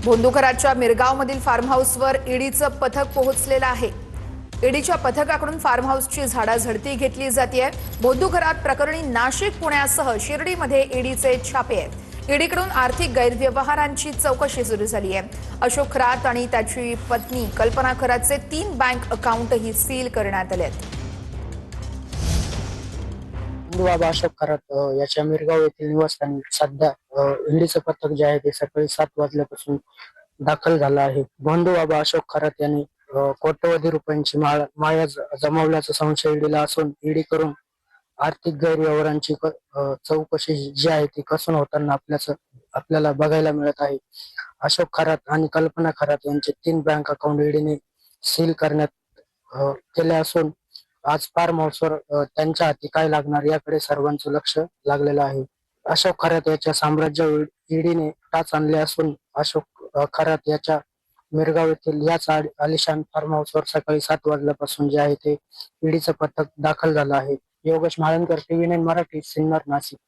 भोंदूकराच्या मिरगावमधील form हाऊसवर ईडीचं पथक पोहोचलेलं आहे। ईडीच्या पथकाकडून फार्म हाऊसची झाडाझडती घेतली जाते। भोंदूकरात प्रकरणी नाशिक, पुण्यासह शिर्डीमध्ये ईडीचे छापे आहेत। ईडीकडून आर्थिक गैरव्यवहारांची चौकशी सुरू झाली आहे। अशोक खरात आणि त्याची पत्नी कल्पना खरातचे 3 बँक अकाउंटही सील करण्यात आले आहेत। बाबा अशोक खरात याच्या मिरगाव येथील निवासस्थानी सध्या ईडीचं पथक जे आहे ते सकाळी 7 वाजल्यापासून दाखल झालं आहे। बाबा अशोक खरात यांनी कोट्यवधी रुपयांची माया जमवल्याचा संशय ईडीला असून ईडी करून आर्थिक गैरव्यवहारांची चौकशी जी आहे ती कसून होताना आपल्याला बघायला मिळत आहे। अशोक खरात आणि कल्पना खरात यांचे 3 बँक अकाउंट ईडीने सील करण्यात केले असून आज फार्म हाऊसवर त्यांच्या हाती काय लागणार याकडे सर्वांचं लक्ष लागलेलं आहे। अशोक खरात याच्या साम्राज्य ईडीने टाच आणले असून अशोक खरात याच्या मिरगाव येथील याच आलिशान फार्म हाऊसवर सकाळी 7 वाजल्यापासून जे आहे ते ईडीचं पथक दाखल झालं आहे। योगेश म्हाळणकर, TV9 मराठी, सिन्नर, नाशिक।